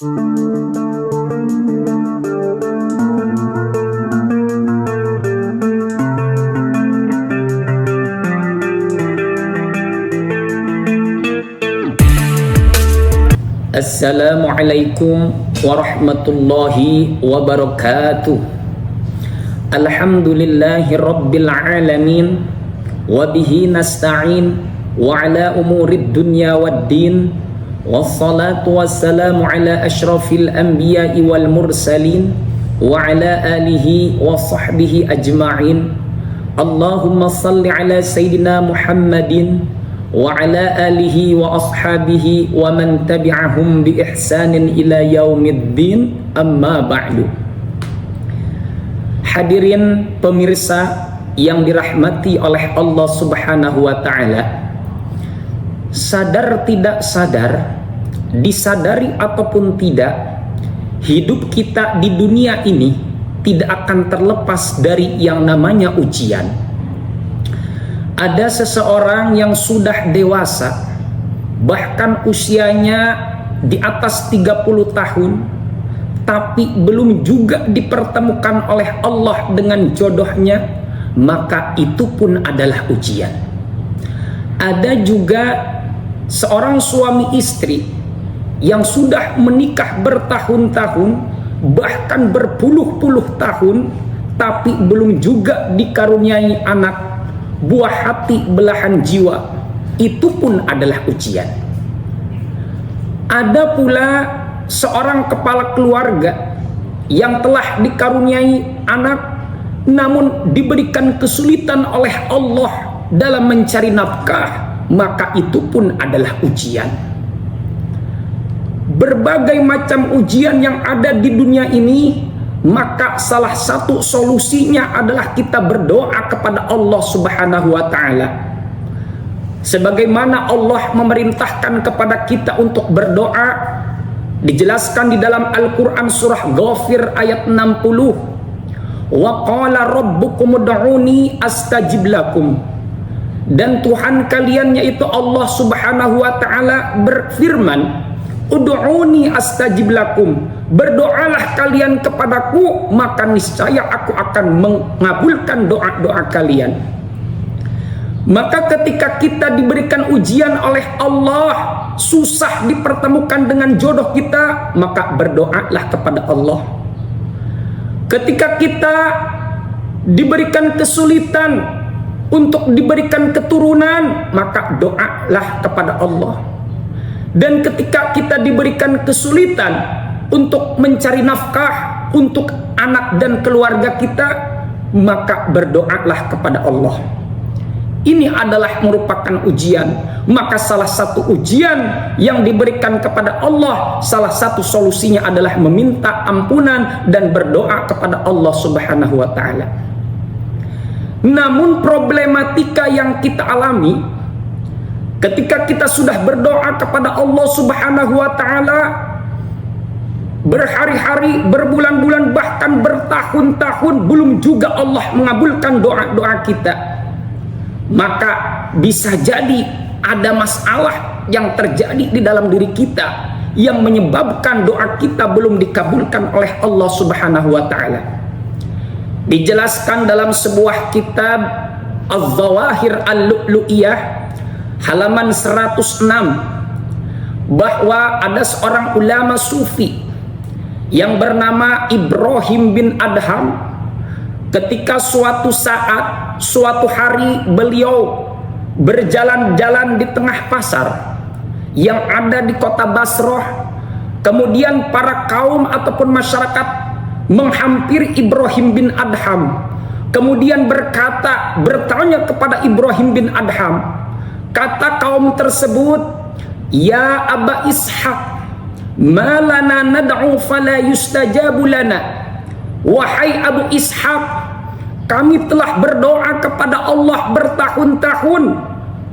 Assalamualaikum warahmatullahi wabarakatuh. Alhamdulillahi rabbil alamin, wabihi nasta'in wa ala umurid dunya waddin, wassalatu wassalamu ala ashrafil anbiya'i wal mursalin wa ala alihi wa sahbihi ajma'in. Allahumma salli ala sayyidina Muhammadin wa ala alihi wa ashabihi wa man tabi'ahum bi ihsanin ila yaumiddin, amma ba'du. Hadirin pemirsa yang dirahmati oleh Allah Subhanahu wa ta'ala, sadar tidak sadar, disadari ataupun tidak, hidup kita di dunia ini tidak akan terlepas dari yang namanya ujian. Ada seseorang yang sudah dewasa, bahkan usianya di atas 30 tahun, tapi belum juga dipertemukan oleh Allah dengan jodohnya, maka itu pun adalah ujian. Ada juga seorang suami istri yang sudah menikah bertahun-tahun, bahkan berpuluh-puluh tahun, tapi belum juga dikaruniai anak, buah hati belahan jiwa, itu pun adalah ujian. Ada pula seorang kepala keluarga yang telah dikaruniai anak, namun diberikan kesulitan oleh Allah dalam mencari nafkah, maka itu pun adalah ujian. Berbagai macam ujian yang ada di dunia ini, maka salah satu solusinya adalah kita berdoa kepada Allah Subhanahu wa ta'ala. Sebagaimana Allah memerintahkan kepada kita untuk berdoa, dijelaskan di dalam Al-Quran surah Ghafir ayat 60, wa qala rabbukum ud'uni astajib lakum. Dan Tuhan kalian yaitu Allah Subhanahu wa ta'ala berfirman, ud'uni astajib lakum, berdoalah kalian kepadaku, maka niscaya aku akan mengabulkan doa-doa kalian. Maka ketika kita diberikan ujian oleh Allah, susah dipertemukan dengan jodoh kita, maka berdoalah kepada Allah. Ketika kita diberikan kesulitan untuk diberikan keturunan, maka doalah kepada Allah. Dan ketika kita diberikan kesulitan untuk mencari nafkah untuk anak dan keluarga kita, maka berdoalah kepada Allah. Ini adalah merupakan ujian. Maka salah satu ujian yang diberikan kepada Allah, salah satu solusinya adalah meminta ampunan dan berdoa kepada Allah Subhanahu wa ta'ala. Namun problematika yang kita alami ketika kita sudah berdoa kepada Allah Subhanahu wa ta'ala berhari-hari, berbulan-bulan, bahkan bertahun-tahun, belum juga Allah mengabulkan doa-doa kita, maka bisa jadi ada masalah yang terjadi di dalam diri kita yang menyebabkan doa kita belum dikabulkan oleh Allah Subhanahu wa ta'ala. Dijelaskan dalam sebuah kitab Az-Zawahir Al-Lu'lu'iyah halaman 106 bahwa ada seorang ulama sufi yang bernama Ibrahim bin Adham. Ketika suatu saat, suatu hari, beliau berjalan-jalan di tengah pasar yang ada di kota Basrah. Kemudian para kaum ataupun masyarakat menghampiri Ibrahim bin Adham, kemudian bertanya kepada Ibrahim bin Adham. Kata kaum tersebut, ya Aba Ishaq, ma lana nad'u fala yustajabu lana. Wahai Abu Ishaq, kami telah berdoa kepada Allah bertahun-tahun,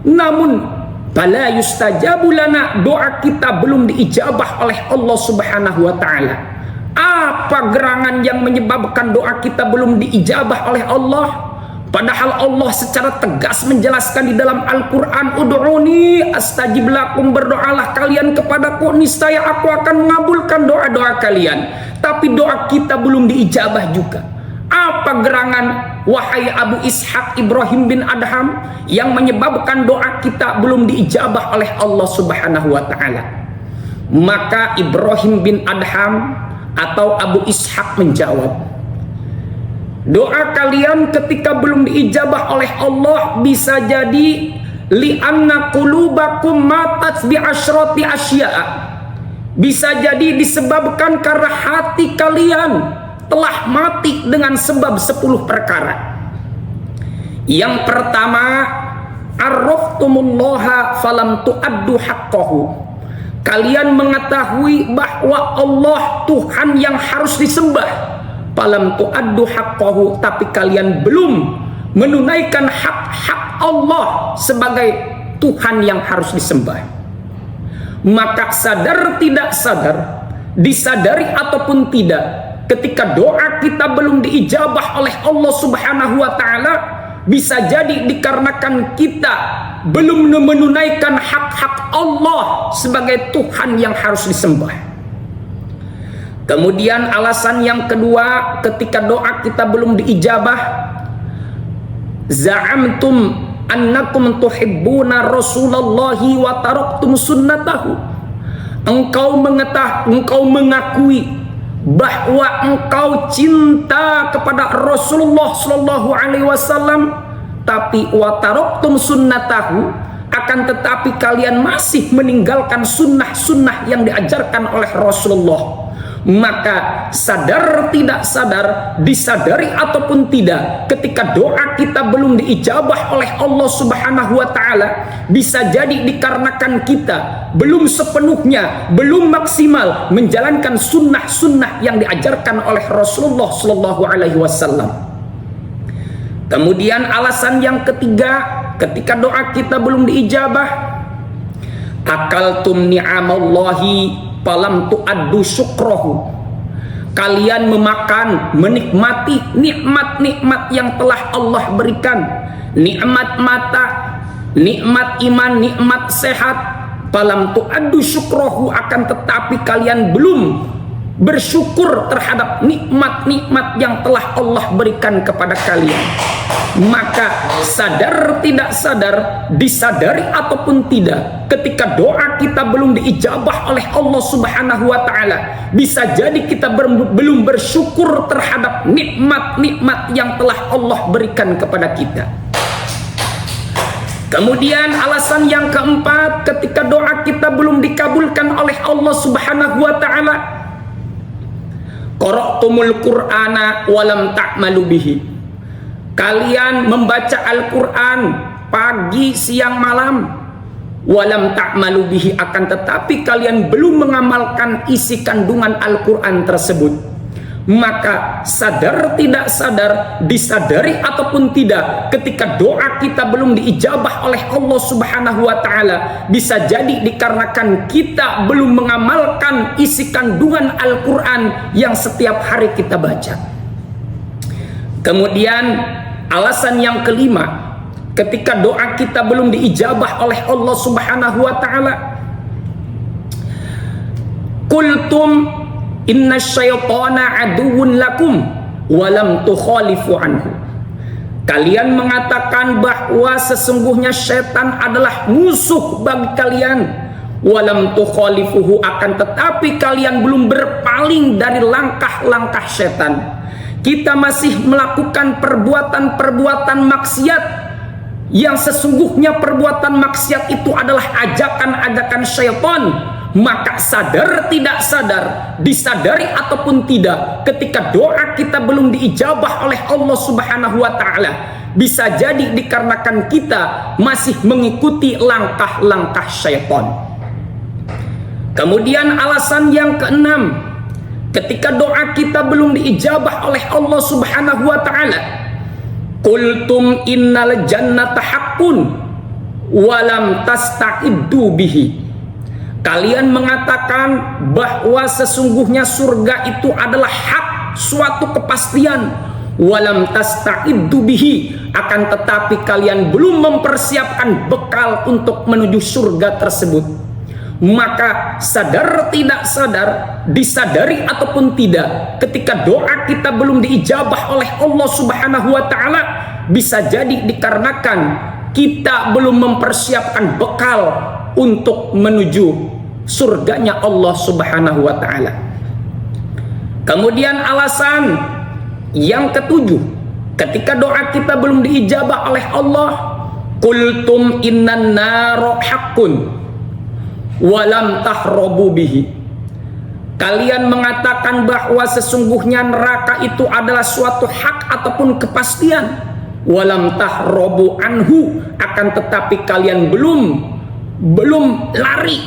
namun fala yustajabu lana, doa kita belum diijabah oleh Allah Subhanahu wa ta'ala. Apa gerangan yang menyebabkan doa kita belum diijabah oleh Allah? Padahal Allah secara tegas menjelaskan di dalam Al-Quran, ud'uni astajib lakum, berdoalah kalian kepadaku, niscaya aku akan mengabulkan doa-doa kalian. Tapi doa kita belum diijabah juga. Apa gerangan wahai Abu Ishaq Ibrahim bin Adham yang menyebabkan doa kita belum diijabah oleh Allah Subhanahu wa ta'ala? Maka Ibrahim bin Adham atau Abu Ishaq menjawab, doa kalian ketika belum diijabah oleh Allah bisa jadi li'anna qulubakum matat bi asyrati asya'a. Bisa jadi disebabkan karena hati kalian telah mati dengan sebab 10 perkara. Yang pertama, arraftumullaha falam tu'addu haqqahu. Kalian mengetahui bahwa Allah Tuhan yang harus disembah, falam tu'addu haqqahu, tapi kalian belum menunaikan hak-hak Allah sebagai Tuhan yang harus disembah. Maka sadar tidak sadar, disadari ataupun tidak, ketika doa kita belum diijabah oleh Allah Subhanahu wa ta'ala, bisa jadi dikarenakan kita belum menunaikan hak-hak Allah sebagai Tuhan yang harus disembah. Kemudian alasan yang kedua, ketika doa kita belum diijabah, za'amtum annakum tuhibbuna Rasulullahi wa taraktum sunnatahu. Engkau mengakui bahwa engkau cinta kepada Rasulullah Shallallahu Alaihi Wasallam, tapi wa taraktum sunnatahu, akan tetapi kalian masih meninggalkan sunnah-sunnah yang diajarkan oleh Rasulullah. Maka sadar tidak sadar, disadari ataupun tidak, ketika doa kita belum diijabah oleh Allah Subhanahu wa ta'ala, bisa jadi dikarenakan kita belum sepenuhnya, belum maksimal menjalankan sunnah-sunnah yang diajarkan oleh Rasulullah Sallallahu Alaihi Wasallam. Kemudian alasan yang ketiga, ketika doa kita belum diijabah, akaltum ni'amallahi falam tu'addu syukrahu. Kalian memakan, menikmati nikmat-nikmat yang telah Allah berikan, nikmat mata, nikmat iman, nikmat sehat, falam tu'addu syukrahu, akan tetapi kalian belum bersyukur terhadap nikmat-nikmat yang telah Allah berikan kepada kalian. Maka sadar tidak sadar, disadari ataupun tidak, ketika doa kita belum diijabah oleh Allah Subhanahu wa ta'ala, bisa jadi kita belum bersyukur terhadap nikmat-nikmat yang telah Allah berikan kepada kita. Kemudian alasan yang keempat, ketika doa kita belum dikabulkan oleh Allah Subhanahu wa ta'ala, qara'tumul Qur'ana walam ta'malu bihi. Kalian membaca Al-Quran pagi, siang, malam, walam ta'malu bihi, akan tetapi kalian belum mengamalkan isi kandungan Al-Quran tersebut. Maka sadar tidak sadar, disadari ataupun tidak, ketika doa kita belum diijabah oleh Allah Subhanahu wa ta'ala, bisa jadi dikarenakan kita belum mengamalkan isi kandungan Al-Quran yang setiap hari kita baca. Kemudian alasan yang kelima, ketika doa kita belum diijabah oleh Allah Subhanahu wa ta'ala, qultum inna syaitana aduwwun lakum walam tukhalifu anhu. Kalian mengatakan bahwa sesungguhnya syaitan adalah musuh bagi kalian, walam tukhalifuhu, akan tetapi kalian belum berpaling dari langkah-langkah syaitan. Kita masih melakukan perbuatan-perbuatan maksiat yang sesungguhnya perbuatan maksiat itu adalah ajakan-ajakan syaitan. Maka sadar tidak sadar, disadari ataupun tidak, ketika doa kita belum diijabah oleh Allah Subhanahu wa ta'ala, bisa jadi dikarenakan kita masih mengikuti langkah-langkah syaitan. Kemudian alasan yang keenam, ketika doa kita belum diijabah oleh Allah Subhanahu wa ta'ala, qultum innal jannata haqqun walam tasta'iddu bihi. Kalian mengatakan bahwa sesungguhnya surga itu adalah hak, suatu kepastian, walam tasta'iddu bihi, akan tetapi kalian belum mempersiapkan bekal untuk menuju surga tersebut. Maka sadar tidak sadar, disadari ataupun tidak, ketika doa kita belum diijabah oleh Allah Subhanahu wa taala, bisa jadi dikarenakan kita belum mempersiapkan bekal untuk menuju surganya Allah Subhanahu wa taala. Kemudian alasan yang ketujuh, ketika doa kita belum diijabah oleh Allah, qultum innan naro haqqun walam tahrobu bihi. Kalian mengatakan bahwa sesungguhnya neraka itu adalah suatu hak ataupun kepastian, walam tahrobu anhu, akan tetapi kalian belum lari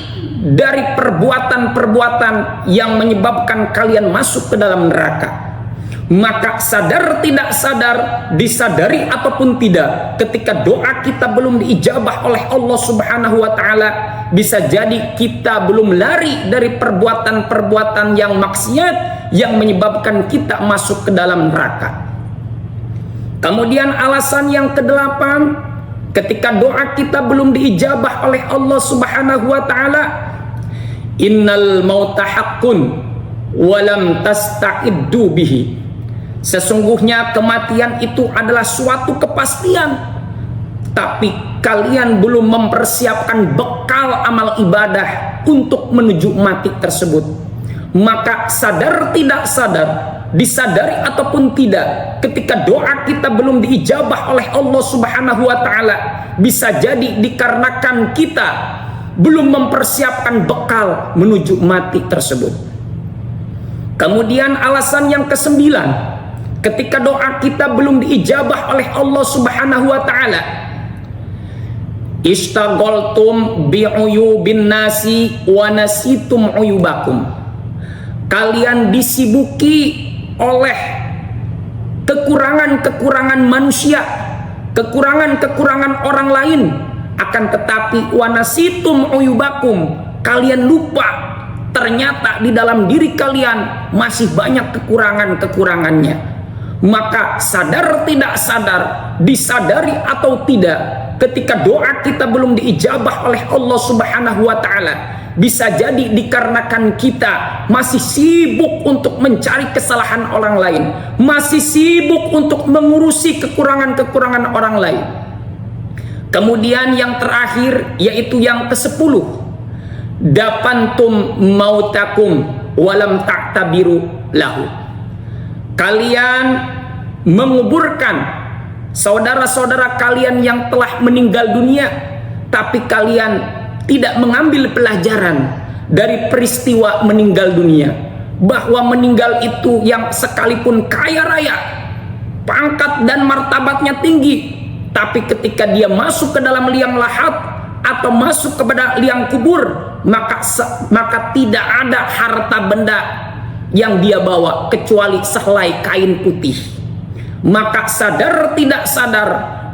dari perbuatan-perbuatan yang menyebabkan kalian masuk ke dalam neraka. Maka sadar tidak sadar, disadari ataupun tidak, ketika doa kita belum diijabah oleh Allah Subhanahu wa taala, bisa jadi kita belum lari dari perbuatan-perbuatan yang maksiat yang menyebabkan kita masuk ke dalam neraka. Kemudian alasan yang kedelapan, ketika doa kita belum diijabah oleh Allah Subhanahu wa taala, innal mauta haqqun walam tasta'iddu bihi. Sesungguhnya kematian itu adalah suatu kepastian, tapi kalian belum mempersiapkan bekal amal ibadah untuk menuju mati tersebut. Maka sadar tidak sadar, disadari ataupun tidak, ketika doa kita belum diijabah oleh Allah Subhanahu wa taala, bisa jadi dikarenakan kita belum mempersiapkan bekal menuju mati tersebut. Kemudian alasan yang kesembilan, ketika doa kita belum diijabah oleh Allah Subhanahu wa taala, istaghaltum bi'uyubin nasi wa nasitum uyubakum. Kalian disibuki oleh kekurangan-kekurangan manusia, kekurangan-kekurangan orang lain, akan tetapi wa nasitum uyubakum, kalian lupa ternyata di dalam diri kalian masih banyak kekurangan-kekurangannya. Maka sadar tidak sadar, disadari atau tidak, ketika doa kita belum diijabah oleh Allah Subhanahu wa taala, bisa jadi dikarenakan kita masih sibuk untuk mencari kesalahan orang lain, masih sibuk untuk mengurusi kekurangan-kekurangan orang lain. Kemudian yang terakhir, yaitu yang ke-10, dapantum mautakum walam ta'tabiru lahu. Kalian menguburkan saudara-saudara kalian yang telah meninggal dunia, tapi kalian tidak mengambil pelajaran dari peristiwa meninggal dunia, bahwa meninggal itu yang sekalipun kaya raya, pangkat dan martabatnya tinggi, tapi ketika dia masuk ke dalam liang lahat atau masuk kepada liang kubur, maka tidak ada harta benda yang dia bawa kecuali sehelai kain putih. Maka sadar tidak sadar,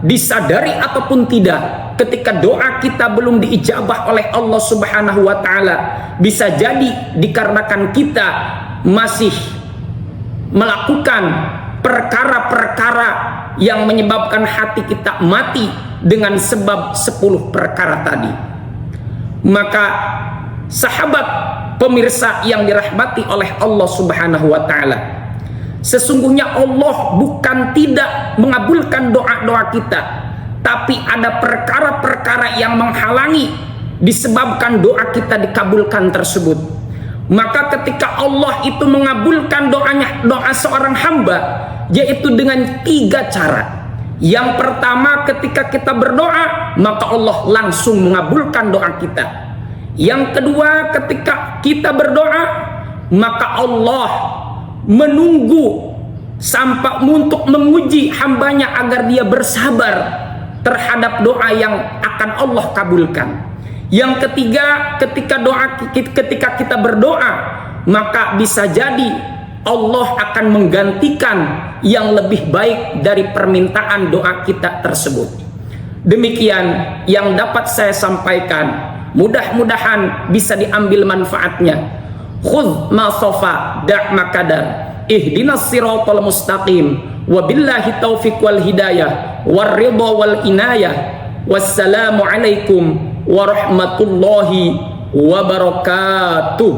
disadari ataupun tidak, ketika doa kita belum diijabah oleh Allah Subhanahu wa taala, bisa jadi dikarenakan kita masih melakukan perkara-perkara yang menyebabkan hati kita mati dengan sebab 10 perkara tadi. Maka sahabat pemirsa yang dirahmati oleh Allah Subhanahu wa taala, sesungguhnya Allah bukan tidak mengabulkan doa-doa kita, tapi ada perkara-perkara yang menghalangi disebabkan doa kita dikabulkan tersebut. Maka ketika Allah itu mengabulkan doa seorang hamba, yaitu dengan 3 cara. Yang pertama, ketika kita berdoa, maka Allah langsung mengabulkan doa kita. Yang kedua, ketika kita berdoa, maka Allah menunggu sampai untuk menguji hambanya agar dia bersabar terhadap doa yang akan Allah kabulkan. Yang ketiga, ketika kita berdoa, maka bisa jadi Allah akan menggantikan yang lebih baik dari permintaan doa kita tersebut. Demikian yang dapat saya sampaikan. Mudah-mudahan bisa diambil manfaatnya. Khudh ma safa da' ma kadar. Ihdinas siratal mustaqim. Wabillahi taufiq wal hidayah war ridha wal inayah. Wassalamu alaikum warahmatullahi wabarakatuh.